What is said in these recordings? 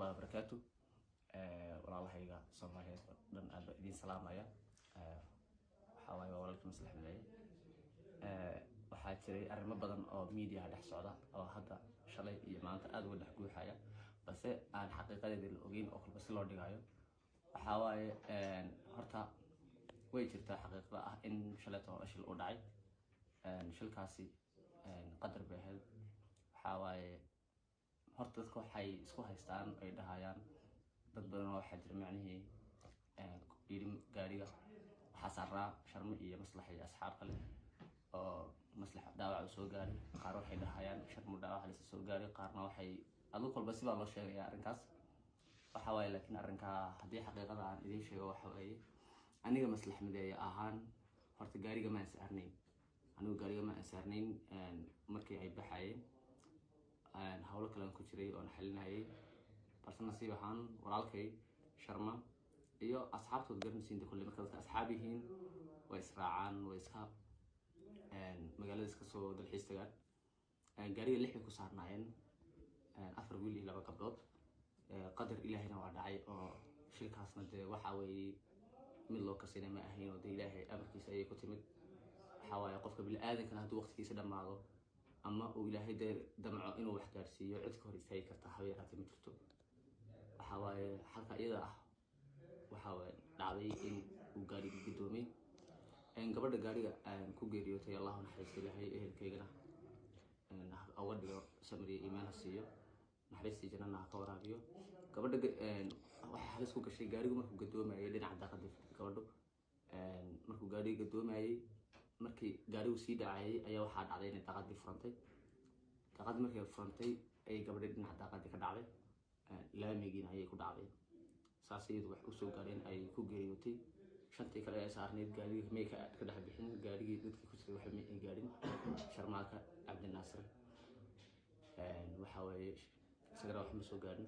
الله وبركاته. والله هيجا صومالي دن أبدين سلام عليا. حواي وولك مسلح ملاي. waxaa jiray arrimo badan oo media dhex socda oo hadda shalay iyo maanta aad u dhex guuxaya balse aan xaqiiqadeeda la ogeyn oo kalba si loo dhigayo waxa waaye horta way jirtaa xaqiiqada ah in shalayto shil u dhacay shilkaasi qadar beehel waxa waaye horta dadku waxay isku haystaan ay dhahayaan dad badan oo waxa jira macnaheedu yidhi gaariga waxa saaraa sharmo iyo maslax iyo asxaab kale oo maslax daawac soo gaaray qaar waxay dhahayaan sharmo daawac la soo gaaray qaarna waxay adoo kolba si baa loo sheegay arrinkaas waxa waaye laakiin arrinka hadii xaqiiqada aan idin sheego waxa waaye aniga maslax mideeya ahaan horta gaariga ma saarnayn anigu gaariga ma saarnayn markii ay baxayeen hawlo kale ku jiray oo xalinayay balse nasiib ahaan walaalkay sharma iyo asxaabtood garanaysiin kulli marka dadka asxaab yihiin way israacaan way iska magaalada iska soo dalxiis tagaan gaariga lix ku saarnaayeen afar wiil iyo laba gabdhood qadar ilaahayna waa dhacay oo shilkaasna de waxa weeye mid loo kasinay ma ahayn oo ilaahay amarkiisa ay ku timid waxa waaye qofka bil aadanka hadduu waqtigiisa dhamaado ama uu ilaahay damco inuu wax gaarsiiyo cid ka hor istaagi karta habeeraad ma jirto waxa waaye halka iyada ah waxa waaye dhacday in uu gaariga gidoomay gabadha gaariga ku geeriyootay Allah naxariisto ilaahay ehelkeygana awad dhigo samriye iimaan siiyo naxariisti janana ka waraabiyo gabadha waxa halis ku gashay gaarigu markuu gadoomayay dhinaca daaqada gabadhu markuu gaariga gadoomayay markii gaarigu sii dhacay ayaa waxa dhacday in daaqadii furantay daaqadii markay furantay ay gabadha dhinaca daaqadii ka dhacday laamigiina ayay ku dhacday saasiyadu wax u soo gaareen ay ku geeriyootay shantii kale ay saarneed gaariga meeka ka dhex bixin gaarigii dadkii ku jiray waxa ay gaarin sharmaaka cabdi naasir waxa waaye sagara wax ma soo gaarin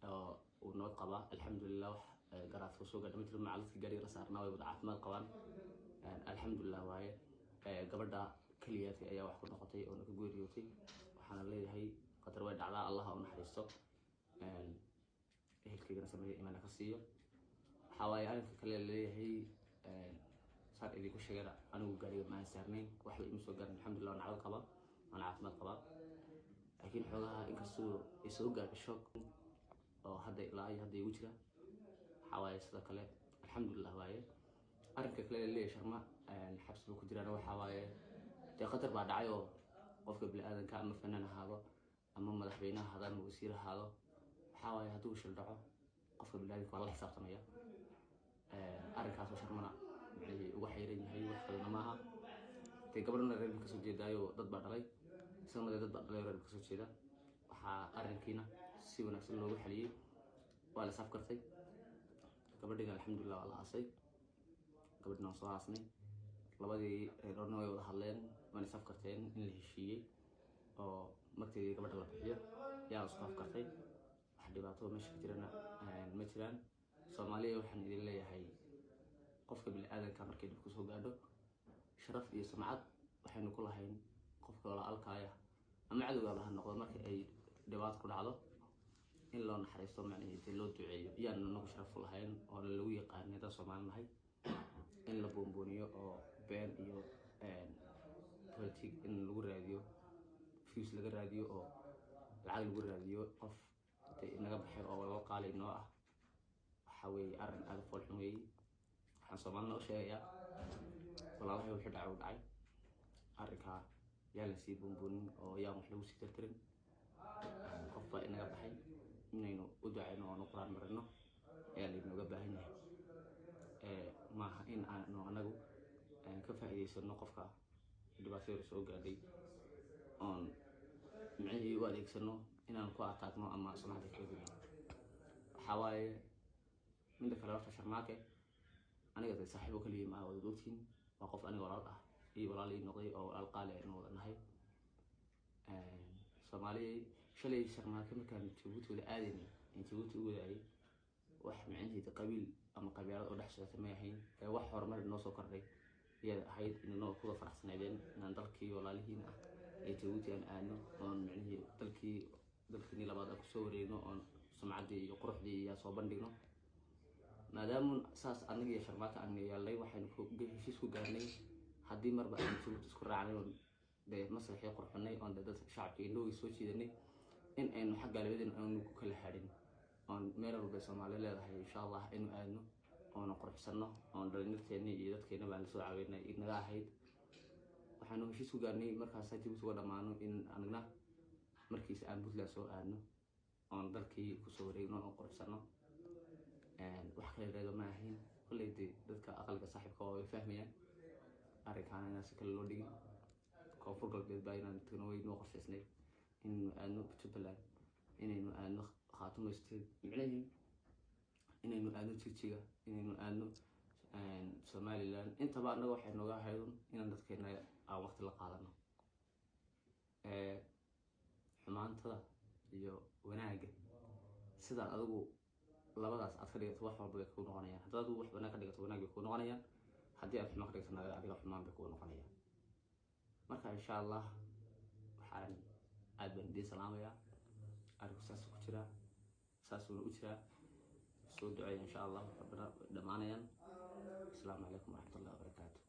oo uu noo qaba alxamdulillah wax garaad soo gaadhay mid macalladka gaariga la saarnaa way wada caafimaad qabaan alxamdulillah waaye gabadha kaliyaadka ayaa wax ku noqotay oo ka geeriyootay waxaana leeyahay qadar way dhacdaa Allah u naxariisto ehelkeygana sameeyay iimaan ka siiyo حواي أنا في كل اللي هي صار إذا كل شيء أنا وقاري مع سهرنين واحد يمسوا قارن الحمد لله أنا على القبا أنا عارف ما القبا لكن حوالها يكسو يسوق قارن الشوك أو هذا لا هذا يوجده حواي صدق له الحمد لله واي أنا في كل اللي شرما الحبس بكتير أنا وحواي تقدر بعد عيو وفق بالآذان كان فنان هذا أما ما لحبينا هذا الموسيقى هذا حواي هدوش الدعاء وفق بالآذان والله حساب تمية arrinkaas oo sharmana ugu xayran yahay wax kale maaha tay gabadhana reer ka soo jeedaayo dad baa dhalay isaguna dad baa dhalay reer ka soo jeeda waxa arrinkiina si wanaagsan loogu xaliyay waa la safkartay gabadhiga alxamdulillah waa la aasay gabadhina soo aasnay labadii reerna way wada hadleen waan safkarteen in la heshiiyay oo markii gabadha la bixiyo yaa soo safkartay wax dhibaato meesha jirana ma jiraan Soomaaliya waxaan idin leeyahay qofka bil aadanka markay dib ku soo gaadho sharaf iyo sumcad waxaynu ku lahayn qofka wala alkaaya ama cadawga la noqdo marka ay dhibaat ku dhacdo in loo naxariisto macnaheedu loo duceeyo iyana nagu sharaf u lahayn oo lagu yaqaan dad Soomaaliyeed in la boonbooniyo oo been iyo politic in lagu raadiyo fiis laga raadiyo oo lacag lagu raadiyo qof inaga baxay oo wala qaalay noo ah حوي أرن هذا فول حمي حصلنا أشياء والله هو حد عود عي أركها يا لسي بون أو يا محلو سكترين خفّا إن جبهي منينو أدعينا ونقرأ مرنا يا اللي إنه جبهينا ما إن أنا جو كفاية يصير نقفك دباسير سوق عادي on معي والدك سنو إن أنا كوا أتاكنا أما سمعت كذي حوالي من ذاك الوقت شرماكه أنا قد صاحبه كل يوم مع ودوتين وقف أنا وراءه ولا لي نقضي أو القالة إنه نهاي Soomaali shalay sharmaaka markaan Djibouti wada aadayay in Djibouti u wadaayay wax macnaheedu qabiil ama qabiilad oo dhex socota ma ahayn wax horumar noo soo kordhay iyada ahayd inuu ku faraxsanaadeen inaan dalkii walaalihiin ah ee Djibouti aan aadno oo macnaheedu dalkii dalkani labaad aan kusoo wareegno oon sumcaddii iyo quruxdii iyo soo bandhigno maadaama saas anaga iyo sharmaaka aan yeelnay waxaynu heshiis ku gaarnay haddii marba aan Jabuuti isku raacnay oon dee masraxii qurxinay oon dee dadka shacabka indhoogi soo jiidanay in aynu xagga labadeen aanu ku kala hadhin oon meel walba Soomaali leedahay insha Allah inuu aadno oon qurxsano oon dhalinyarteennii iyo dadkeena baan soo caawinay inaga ahayd waxaanu heshiis ku gaarnay markaas Jabuuti uga dhamaano in anagna markiis aan Puntland soo aadno oon dalkii kusoo wareegno oon qurxsano wax kale reedo ma ahayn kulleydii dadka aqalka saaxiibka oo ay fahmayaan arrinkan inaan si kale loo dhigin koonfur galbeed baa inaan tagno way noo qorshaysnay inaynu aadno Puntland inaynu aadno Khaatumo State micnaheedu inaynu aadno Jigjiga inaynu aadno Somaliland intaba anaga waxay nooga ahaydun inaan dadkeena aan waqti la qaadano xumaantada iyo wanaagga sida adigu labadaas aad ka dhigato wax walba way ku noqonayaan haddaad wax wanaag ka dhigato wanaag bay ku noqonayaan haddii aad xumaan ka dhigato adiga xumaan bay ku noqonayaan marka insha Allah waxaan aad baan idin salaamayaa arinku saas ku jira saas u jira soo duceeya insha Allah rabbana dhamaanayaan السلام عليكم ورحمة الله وبركاته.